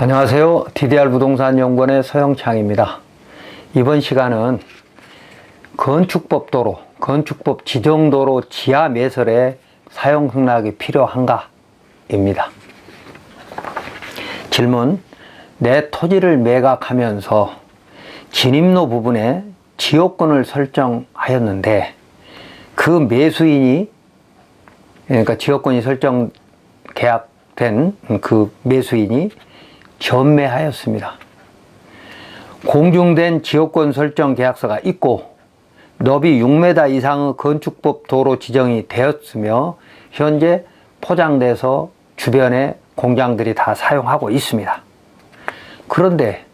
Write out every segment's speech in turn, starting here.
안녕하세요. DDR 부동산연구원의 서영창입니다. 이번 시간은 건축법 도로, 건축법 지정도로 지하 매설에 사용 승낙이 필요한가? 입니다. 질문: 내 토지를 매각하면서 진입로 부분에 지역권을 설정하였는데 그 매수인이, 그러니까 지역권이 설정 계약된 그 매수인이 전매하였습니다. 공중된 지역권 설정 계약서가 있고 너비 6m 이상의 건축법 도로 지정이 되었으며 현재 포장돼서 주변에 공장들이 다 사용하고 있습니다. 그런데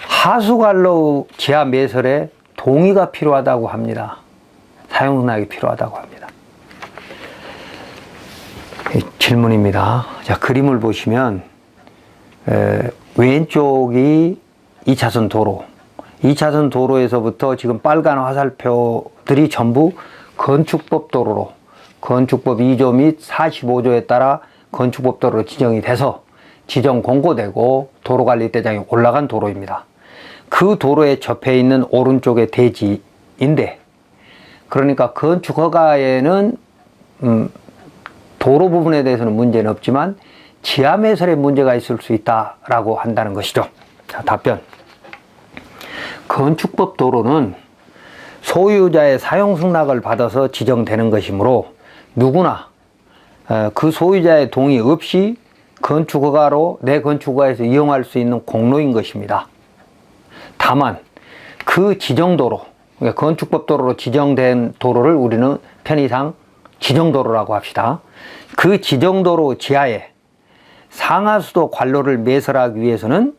하수관로 지하 매설에 동의가 필요하다고 합니다. 사용 승낙이 필요하다고 합니다. 질문입니다. 자, 그림을 보시면 왼쪽이 2차선 도로, 2차선 도로에서부터 지금 빨간 화살표들이 전부 건축법 도로로, 건축법 2조 및 45조에 따라 건축법 도로로 지정이 돼서 지정 공고되고 도로관리대장이 올라간 도로입니다. 그 도로에 접해 있는 오른쪽의 대지인데, 그러니까 건축허가에는 도로 부분에 대해서는 문제는 없지만 지하 매설에 문제가 있을 수 있다라고 한다는 것이죠. 자, 답변. 건축법 도로는 소유자의 사용 승낙을 받아서 지정되는 것이므로 누구나 그 소유자의 동의 없이 건축허가로 내 건축허가에서 이용할 수 있는 공로인 것입니다. 다만 그 지정도로, 그러니까 건축법 도로로 지정된 도로를 우리는 편의상 지정도로라고 합시다. 그 지정도로 지하에 상하수도 관로를 매설하기 위해서는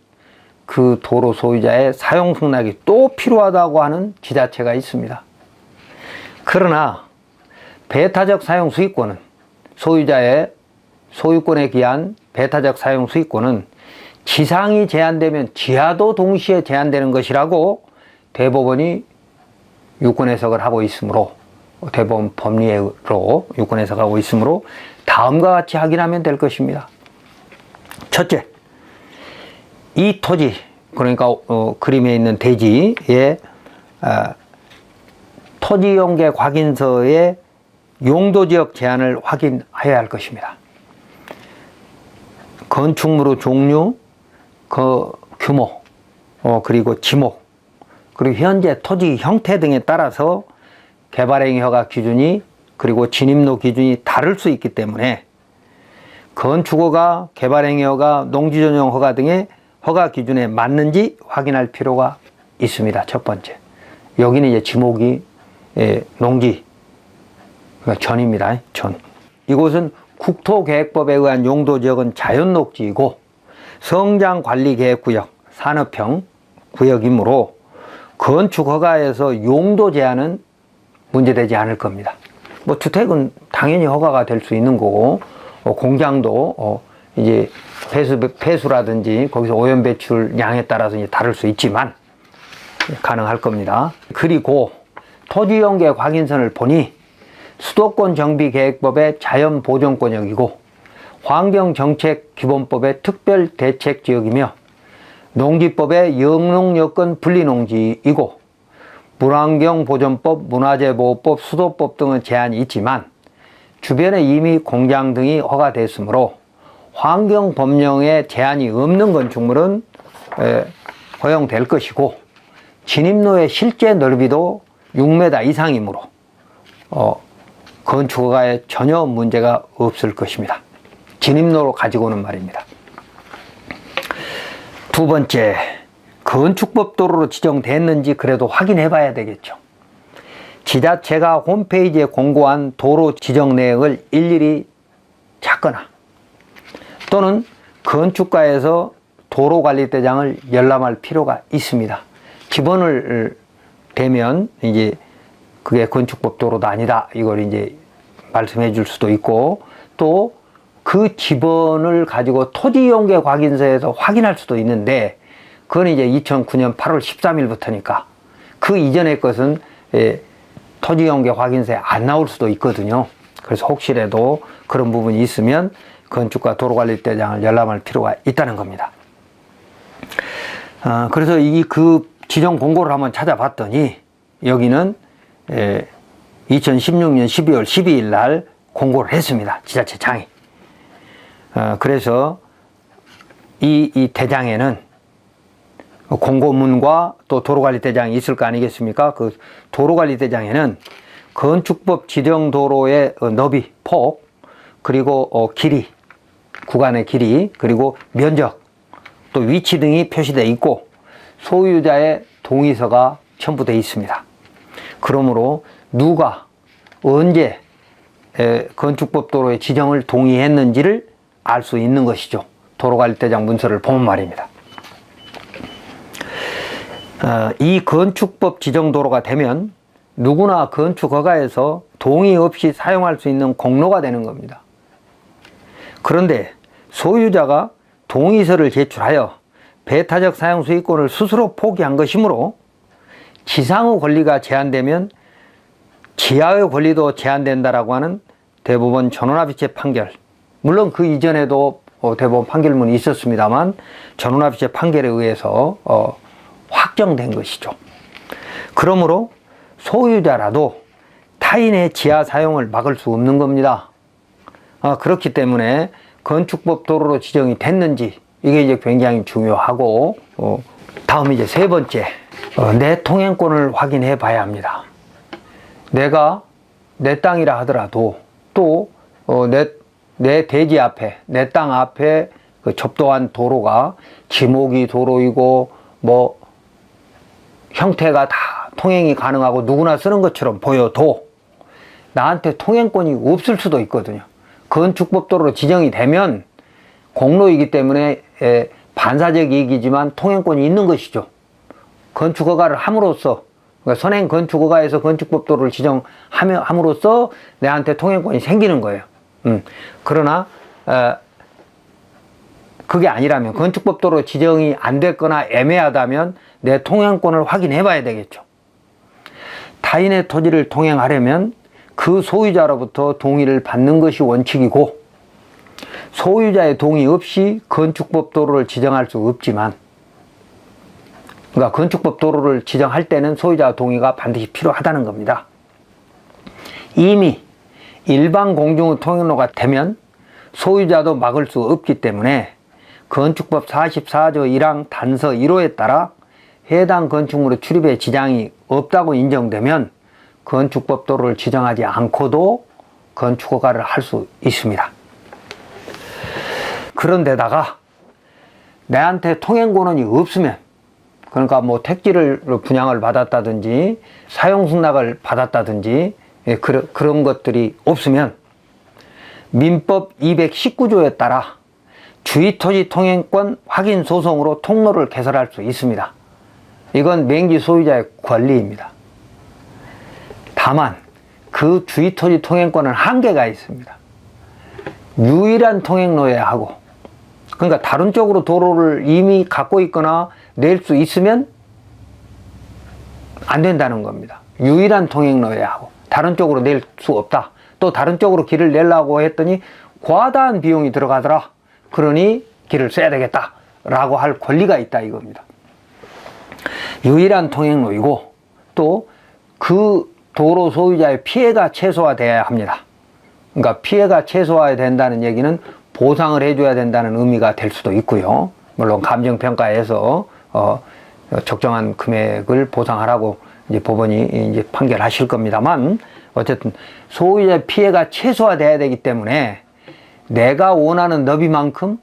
그 도로 소유자의 사용 승낙이 또 필요하다고 하는 지자체가 있습니다. 그러나 배타적 사용 수익권은, 소유자의 소유권에 기한 배타적 사용 수익권은 지상이 제한되면 지하도 동시에 제한되는 것이라고 대법원이 유권 해석을 하고 있으므로, 대법원 법리로 유권 해석하고 있으므로 다음과 같이 확인하면 될 것입니다. 첫째, 이 토지, 그러니까 그림에 있는 대지의 토지용계 확인서의 용도지역 제한을 확인해야 할 것입니다. 건축물의 종류, 그 규모, 그리고 지목, 그리고 현재 토지 형태 등에 따라서 개발행위 허가 기준이, 그리고 진입로 기준이 다를 수 있기 때문에 건축허가, 개발행위 허가, 농지전용 허가 등의 허가 기준에 맞는지 확인할 필요가 있습니다. 첫 번째. 여기는 이제 지목이 농지, 그러니까 전입니다. 전. 이곳은 국토계획법에 의한 용도지역은 자연녹지이고 성장관리계획구역, 산업형 구역이므로 건축허가에서 용도 제한은 문제되지 않을 겁니다. 뭐 주택은 당연히 허가가 될 수 있는 거고, 공장도 이제 폐수라든지 거기서 오염 배출량에 따라서 이제 다를 수 있지만 가능할 겁니다. 그리고 토지용계 확인선을 보니 수도권 정비계획법의 자연보존권역이고 환경정책기본법의 특별대책지역이며 농지법의 영농여건 분리농지이고 물환경보존법, 문화재보호법, 수도법 등의 제한이 있지만 주변에 이미 공장 등이 허가됐으므로 환경법령에 제한이 없는 건축물은 허용될 것이고 진입로의 실제 넓이도 6m 이상이므로 건축허가에 전혀 문제가 없을 것입니다. 진입로로 가지고는 말입니다. 두 번째, 건축법 도로로 지정됐는지 그래도 확인해 봐야 되겠죠. 지자체가 홈페이지에 공고한 도로 지정 내역을 일일이 찾거나 또는 건축가에서 도로관리대장을 열람할 필요가 있습니다. 기본을 대면 이제 그게 건축법 도로도 아니다, 이걸 이제 말씀해 줄 수도 있고, 또 그 지번을 가지고 토지용계 확인서에서 확인할 수도 있는데 그건 이제 2009년 8월 13일부터니까 그 이전의 것은 토지용계 확인서에 안 나올 수도 있거든요. 그래서 혹시라도 그런 부분이 있으면 건축가 도로관리대장을 열람할 필요가 있다는 겁니다. 그래서 그 지정 공고를 한번 찾아봤더니 여기는 2016년 12월 12일 날 공고를 했습니다. 지자체장이. 그래서 이 대장에는 공고문과 또 도로관리대장이 있을 거 아니겠습니까? 그 도로관리대장에는 건축법 지정 도로의 너비, 폭, 그리고 길이, 구간의 길이, 그리고 면적, 또 위치 등이 표시되어 있고 소유자의 동의서가 첨부되어 있습니다. 그러므로 누가 언제 건축법 도로의 지정을 동의했는지를 알 수 있는 것이죠. 도로관리대장 문서를 보면 말입니다. 이 건축법 지정 도로가 되면 누구나 건축허가에서 동의 없이 사용할 수 있는 공로가 되는 겁니다. 그런데 소유자가 동의서를 제출하여 배타적 사용 수익권을 스스로 포기한 것이므로 지상의 권리가 제한되면 지하의 권리도 제한된다라고 하는 대법원 전원합의체 판결, 물론 그 이전에도 대법원 판결문이 있었습니다만 전원합의체 판결에 의해서 확정된 것이죠. 그러므로 소유자라도 타인의 지하 사용을 막을 수 없는 겁니다. 그렇기 때문에 건축법 도로로 지정이 됐는지 이게 이제 굉장히 중요하고, 다음 이제 세 번째, 내 통행권을 확인해 봐야 합니다. 내가 내 땅이라 하더라도 또 내 대지 앞에, 내 땅 앞에 그 접도한 도로가 지목이 도로이고 뭐 형태가 다 통행이 가능하고 누구나 쓰는 것처럼 보여도 나한테 통행권이 없을 수도 있거든요. 건축법 도로로 지정이 되면 공로이기 때문에 반사적 이익이지만 통행권이 있는 것이죠. 건축허가를 함으로써, 그러니까 선행 건축허가에서 건축법 도로를 지정함으로써 내한테 통행권이 생기는 거예요. 그러나 그게 아니라면, 건축법 도로 지정이 안 됐거나 애매하다면 내 통행권을 확인해 봐야 되겠죠. 타인의 토지를 통행하려면 그 소유자로부터 동의를 받는 것이 원칙이고, 소유자의 동의 없이 건축법 도로를 지정할 수 없지만, 그러니까 건축법 도로를 지정할 때는 소유자 동의가 반드시 필요하다는 겁니다. 이미 일반 공중의 통행로가 되면 소유자도 막을 수 없기 때문에 건축법 44조 1항 단서 1호에 따라 해당 건축물의 출입에 지장이 없다고 인정되면 건축법 도로를 지정하지 않고도 건축허가를 할 수 있습니다. 그런데다가 내한테 통행권이 없으면, 그러니까 뭐 택지를 분양을 받았다든지 사용 승낙을 받았다든지 그런 것들이 없으면 민법 219조에 따라 주의토지 통행권 확인 소송으로 통로를 개설할 수 있습니다. 이건 맹지 소유자의 권리입니다. 다만 그 주의토지 통행권은 한계가 있습니다. 유일한 통행로여야 하고, 그러니까 다른 쪽으로 도로를 이미 갖고 있거나 낼 수 있으면 안 된다는 겁니다. 유일한 통행로여야 하고, 다른 쪽으로 낼 수 없다. 또 다른 쪽으로 길을 내려고 했더니 과다한 비용이 들어가더라. 그러니 길을 써야 되겠다 라고 할 권리가 있다 이겁니다. 유일한 통행로이고, 또 그 도로 소유자의 피해가 최소화되어야 합니다. 그러니까 피해가 최소화해야 된다는 얘기는 보상을 해줘야 된다는 의미가 될 수도 있고요. 물론 감정평가에서 적정한 금액을 보상하라고 이제 법원이 이제 판결하실 겁니다만, 어쨌든 소유자의 피해가 최소화돼야 되기 때문에 내가 원하는 너비만큼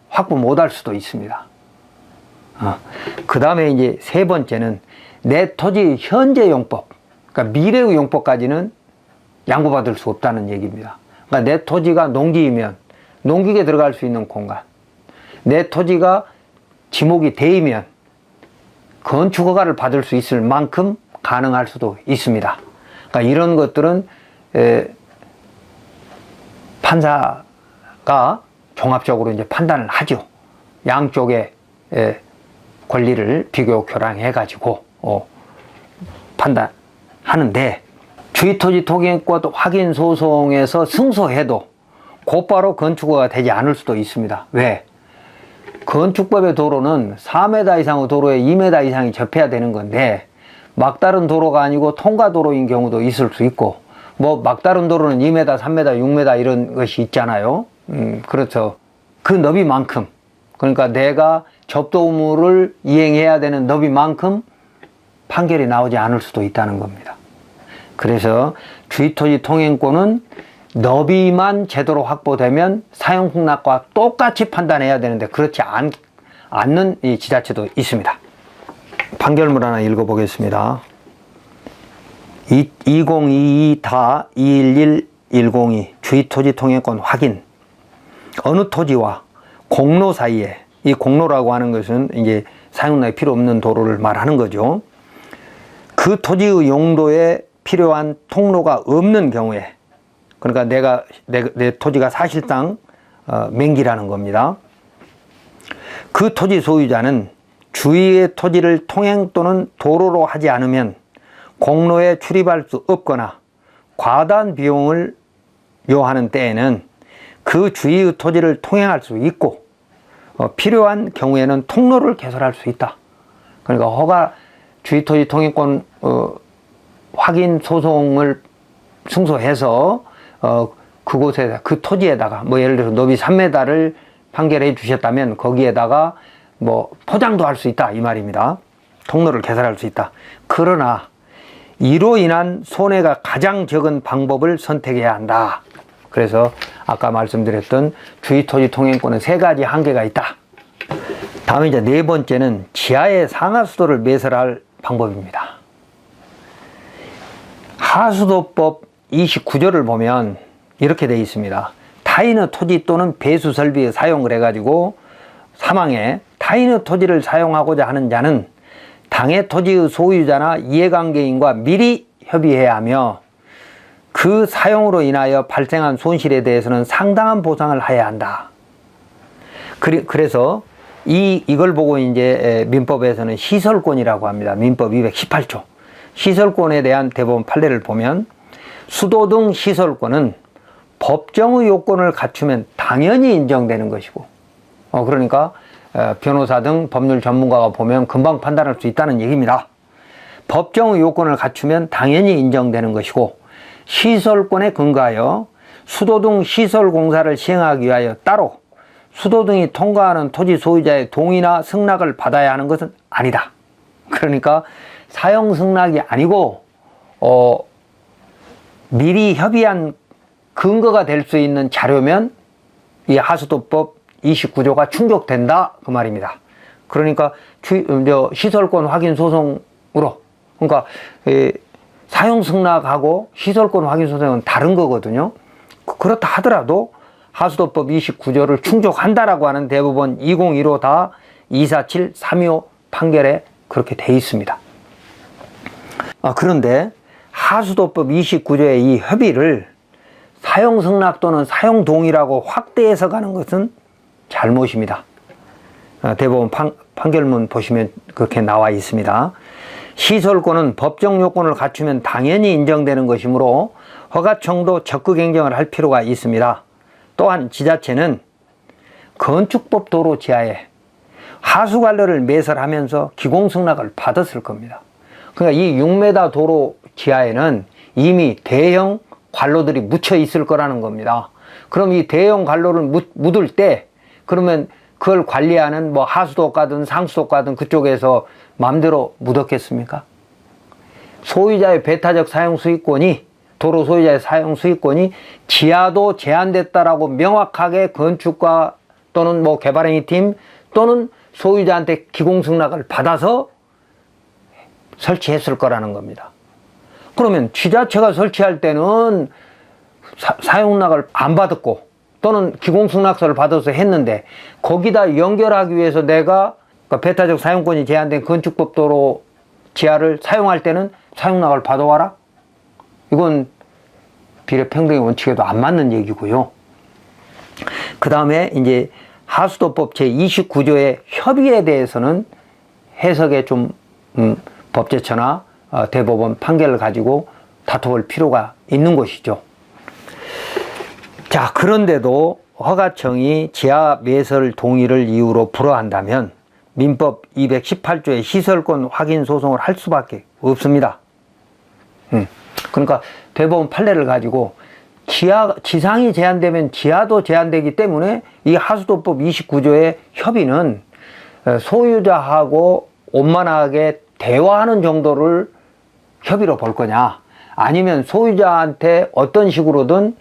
확보 못할 수도 있습니다. 그 다음에 이제 세 번째는 내 토지 현재 용법, 그러니까 미래의 용법까지는 양보받을 수 없다는 얘기입니다. 그러니까 내 토지가 농지이면 농기계 들어갈 수 있는 공간, 내 토지가 지목이 되면 건축허가를 받을 수 있을 만큼 가능할 수도 있습니다. 그러니까 이런 것들은 판사가 종합적으로 이제 판단을 하죠. 양쪽의 권리를 비교 교량해 가지고 판단하는데, 주의토지 통행권 확인 소송에서 승소해도 곧바로 건축허가 되지 않을 수도 있습니다. 왜? 건축법의 도로는 4m 이상의 도로에 2m 이상이 접해야 되는 건데 막다른 도로가 아니고 통과도로인 경우도 있을 수 있고, 뭐 막다른 도로는 2m, 3m, 6m 이런 것이 있잖아요. 그렇죠. 그 너비만큼, 그러니까 내가 접도물을 이행해야 되는 너비만큼 판결이 나오지 않을 수도 있다는 겁니다. 그래서 주의토지 통행권은 너비만 제대로 확보되면 사용승낙과 똑같이 판단해야 되는데 그렇지 않는 이 지자체도 있습니다. 판결문 하나 읽어보겠습니다. 2022-211-102 주의토지 통행권 확인. 어느 토지와 공로 사이에, 이 공로라고 하는 것은 이제 사용락이 필요 없는 도로를 말하는 거죠. 그 토지의 용도에 필요한 통로가 없는 경우에, 그러니까 내 토지가 사실상 맹지라는 겁니다. 그 토지 소유자는 주위의 토지를 통행 또는 도로로 하지 않으면 공로에 출입할 수 없거나 과다한 비용을 요하는 때에는 그 주위의 토지를 통행할 수 있고 필요한 경우에는 통로를 개설할 수 있다. 그러니까 주위토지 통행권 확인 소송을 승소해서 그곳에 그 토지에다가 뭐 예를 들어서 너비 3m를 판결해 주셨다면 거기에다가 뭐 포장도 할 수 있다 이 말입니다. 통로를 개설할 수 있다. 그러나 이로 인한 손해가 가장 적은 방법을 선택해야 한다. 그래서 아까 말씀드렸던 주위토지 통행권은 3가지 한계가 있다. 다음에 이제 4번째는 지하의 상하수도를 매설할 방법입니다. 하수도법 29조를 보면 이렇게 되어 있습니다. 타인의 토지 또는 배수 설비의 사용을 해가지고 사망에 타인의 토지를 사용하고자 하는 자는 당해 토지의 소유자나 이해관계인과 미리 협의해야 하며 그 사용으로 인하여 발생한 손실에 대해서는 상당한 보상을 해야 한다. 그래서 이걸 보고 이제 민법에서는 시설권이라고 합니다. 민법 218조. 시설권에 대한 대법원 판례를 보면 수도 등 시설권은 법정의 요건을 갖추면 당연히 인정되는 것이고, 그러니까 변호사 등 법률 전문가가 보면 금방 판단할 수 있다는 얘기입니다. 법정의 요건을 갖추면 당연히 인정되는 것이고, 시설권에 근거하여 수도 등 시설 공사를 시행하기 위하여 따로 수도 등이 통과하는 토지 소유자의 동의나 승낙을 받아야 하는 것은 아니다. 그러니까 사용 승낙이 아니고 미리 협의한 근거가 될 수 있는 자료면 이 하수도법 29조가 충족된다 그 말입니다. 그러니까 시설권 확인 소송으로, 그러니까 사용 승낙하고 시설권 확인 소송은 다른 거거든요. 그렇다 하더라도 하수도법 29조를 충족한다라고 하는 대법원 2015-247-325 판결에 그렇게 돼 있습니다. 그런데 하수도법 29조의 이 협의를 사용 승낙 또는 사용 동의라고 확대해서 가는 것은 잘못입니다. 대법원 판결문 보시면 그렇게 나와 있습니다. 시설권은 법정 요건을 갖추면 당연히 인정되는 것이므로 허가청도 적극 행정을 할 필요가 있습니다. 또한 지자체는 건축법 도로 지하에 하수관로를 매설하면서 기공승낙을 받았을 겁니다. 그러니까 이 6m 도로 지하에는 이미 대형 관로들이 묻혀 있을 거라는 겁니다. 그럼 이 대형 관로를 묻을 때 그러면 그걸 관리하는 뭐 하수도가든 상수도가든 그쪽에서 마음대로 묻었겠습니까? 소유자의 배타적 사용 수익권이, 도로 소유자의 사용 수익권이 지하도 제한됐다라고 명확하게 건축가 또는 뭐 개발행위팀 또는 소유자한테 기공승낙을 받아서 설치했을 거라는 겁니다. 그러면 지자체가 설치할 때는 사용낙을 안 받았고 또는 기공승낙서를 받아서 했는데 거기다 연결하기 위해서 내가 배타적 사용권이 제한된 건축법 도로 지하를 사용할 때는 사용낙을 받아와라? 이건 비례평등의 원칙에도 안 맞는 얘기고요. 그 다음에 이제 하수도법 제29조의 협의에 대해서는 해석에 좀 법제처나 대법원 판결을 가지고 다퉈볼 필요가 있는 것이죠. 자, 그런데도 허가청이 지하 매설 동의를 이유로 불허한다면 민법 218조의 시설권 확인 소송을 할 수밖에 없습니다. 그러니까 대법원 판례를 가지고 지상이 제한되면 지하도 제한되기 때문에 이 하수도법 29조의 협의는 소유자하고 원만하게 대화하는 정도를 협의로 볼 거냐, 아니면 소유자한테 어떤 식으로든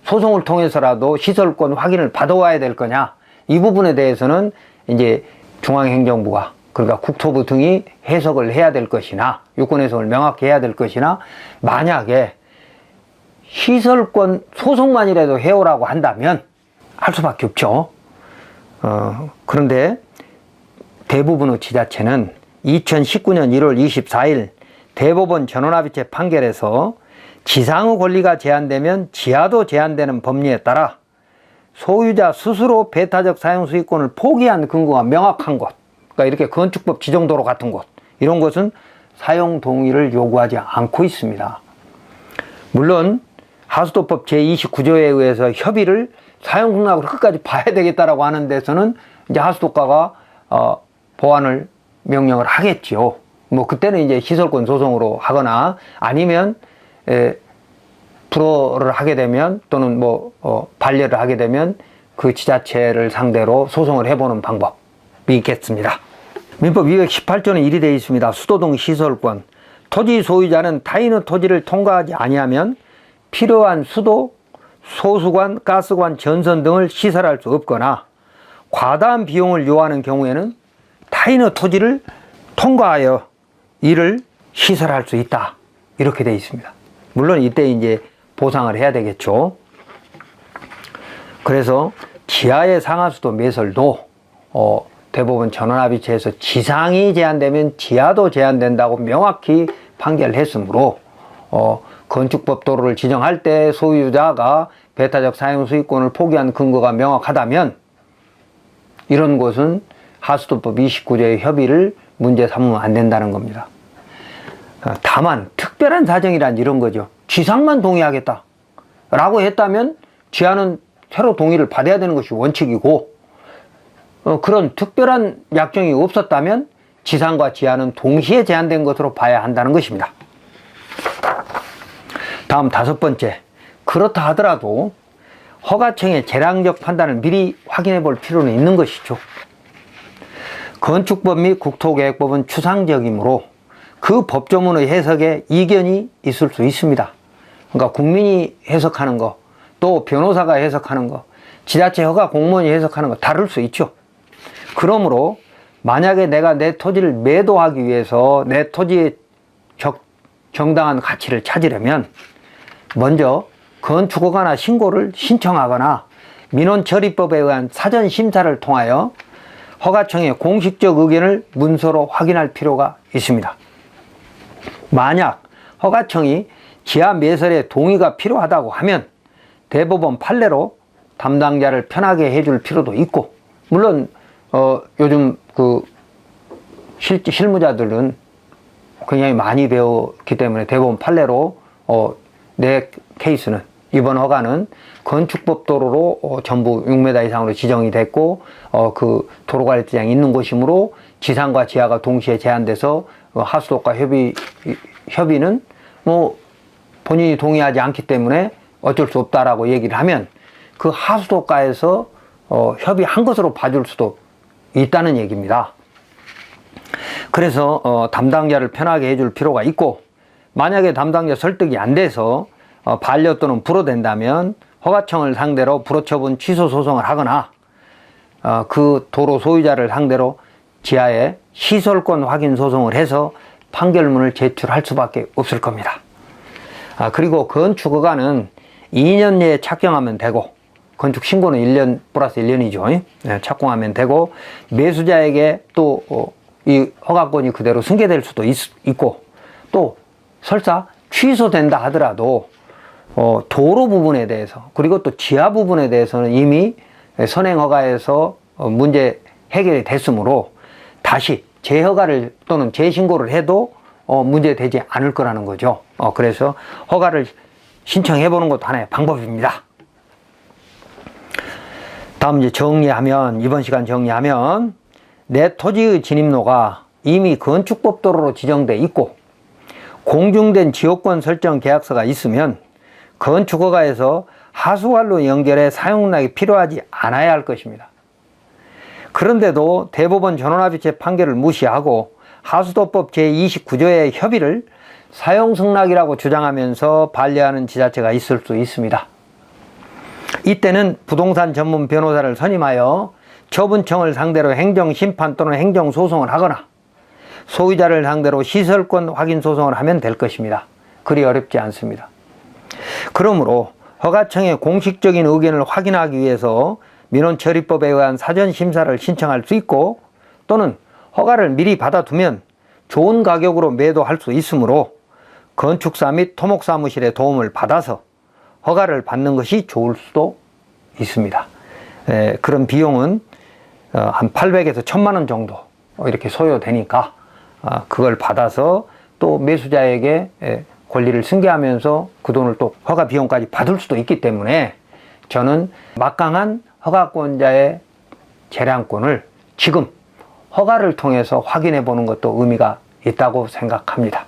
소송을 통해서라도 시설권 확인을 받아와야 될 거냐, 이 부분에 대해서는 이제 중앙행정부가, 그러니까 국토부 등이 해석을 해야 될 것이나, 유권 해석을 명확히 해야 될 것이나, 만약에 시설권 소송만이라도 해오라고 한다면 할 수밖에 없죠. 그런데 대부분의 지자체는 2019년 1월 24일 대법원 전원합의체 판결에서 지상의 권리가 제한되면 지하도 제한되는 법리에 따라 소유자 스스로 배타적 사용 수익권을 포기한 근거가 명확한 곳, 그러니까 이렇게 건축법 지정도로 같은 곳, 이런 곳은 사용 동의를 요구하지 않고 있습니다. 물론 하수도법 제29조에 의해서 협의를 사용 승낙으로 끝까지 봐야 되겠다라고 하는 데서는 이제 하수도가가 보완을 명령을 하겠지요. 뭐 그때는 이제 시설권 소송으로 하거나, 아니면 불허를 하게 되면, 또는 반려를 하게 되면 그 지자체를 상대로 소송을 해보는 방법이 있겠습니다. 민법 218조는 이리 되어 있습니다. 수도 등 시설권. 토지 소유자는 타인의 토지를 통과하지 아니하면 필요한 수도, 소수관, 가스관, 전선 등을 시설할 수 없거나 과다한 비용을 요하는 경우에는 타인의 토지를 통과하여 이를 시설할 수 있다, 이렇게 되어 있습니다. 물론 이때 이제 보상을 해야 되겠죠. 그래서 지하의 상하수도 매설도 대법원 전원합의체에서 지상이 제한되면 지하도 제한된다고 명확히 판결했으므로 건축법 도로를 지정할 때 소유자가 배타적 사용 수익권을 포기한 근거가 명확하다면 이런 곳은 하수도법 29조의 협의를 문제 삼으면 안 된다는 겁니다. 다만 특별한 사정이란 이런 거죠. 지상만 동의하겠다 라고 했다면 지하는 새로 동의를 받아야 되는 것이 원칙이고, 그런 특별한 약정이 없었다면 지상과 지하는 동시에 제한된 것으로 봐야 한다는 것입니다. 다음 5번째, 그렇다 하더라도 허가청의 재량적 판단을 미리 확인해 볼 필요는 있는 것이죠. 건축법 및 국토계획법은 추상적이므로 그 법조문의 해석에 이견이 있을 수 있습니다. 그러니까 국민이 해석하는 거, 또 변호사가 해석하는 거, 지자체 허가 공무원이 해석하는 거 다를 수 있죠. 그러므로 만약에 내가 내 토지를 매도하기 위해서 내 토지의 정당한 가치를 찾으려면 먼저 건축허가나 신고를 신청하거나 민원처리법에 의한 사전심사를 통하여 허가청의 공식적 의견을 문서로 확인할 필요가 있습니다. 만약 허가청이 지하 매설에 동의가 필요하다고 하면 대법원 판례로 담당자를 편하게 해줄 필요도 있고, 물론 요즘 그 실무자들은 굉장히 많이 배웠기 때문에 대법원 판례로 내 케이스는, 이번 허가는 건축법 도로로 전부 6m 이상으로 지정이 됐고 그 도로관리장이 있는 곳이므로 지상과 지하가 동시에 제한돼서 하수도가 협의는 본인이 동의하지 않기 때문에 어쩔 수 없다라고 얘기를 하면 그 하수도가에서 협의한 것으로 봐줄 수도 있다는 얘기입니다. 그래서 담당자를 편하게 해줄 필요가 있고, 만약에 담당자 설득이 안 돼서 반려 또는 불허된다면 허가청을 상대로 불허처분 취소 소송을 하거나 그 도로 소유자를 상대로 지하에 시설권 확인 소송을 해서 판결문을 제출할 수밖에 없을 겁니다. 그리고 건축허가는 2년 내에 착정하면 되고, 건축신고는 1년 플러스 1년이죠. 착공하면 되고, 매수자에게 또 이 허가권이 그대로 승계될 수도 있고, 또 설사 취소된다 하더라도 도로 부분에 대해서, 그리고 또 지하 부분에 대해서는 이미 선행허가에서 문제 해결이 됐으므로 다시 재허가를 또는 재신고를 해도 문제되지 않을 거라는 거죠. 그래서 허가를 신청해 보는 것도 하나의 방법입니다. 다음 이제 정리하면, 이번 시간 정리하면, 내 토지의 진입로가 이미 건축법 도로로 지정돼 있고 공증된 지역권 설정 계약서가 있으면 건축허가에서 하수관로 연결해 사용락이 필요하지 않아야 할 것입니다. 그런데도 대법원 전원합의체 판결을 무시하고 하수도법 제29조의 협의를 사용승낙이라고 주장하면서 반려하는 지자체가 있을 수 있습니다. 이때는 부동산 전문 변호사를 선임하여 처분청을 상대로 행정심판 또는 행정소송을 하거나 소유자를 상대로 시설권 확인 소송을 하면 될 것입니다. 그리 어렵지 않습니다. 그러므로 허가청의 공식적인 의견을 확인하기 위해서 민원처리법에 의한 사전심사를 신청할 수 있고 또는 허가를 미리 받아두면 좋은 가격으로 매도할 수 있으므로 건축사 및 토목사무실의 도움을 받아서 허가를 받는 것이 좋을 수도 있습니다. 그런 비용은 한 800에서 1000만 원 정도 이렇게 소요되니까 그걸 받아서 또 매수자에게 권리를 승계하면서 그 돈을 또 허가 비용까지 받을 수도 있기 때문에 저는 막강한 허가권자의 재량권을 지금 허가를 통해서 확인해 보는 것도 의미가 있다고 생각합니다.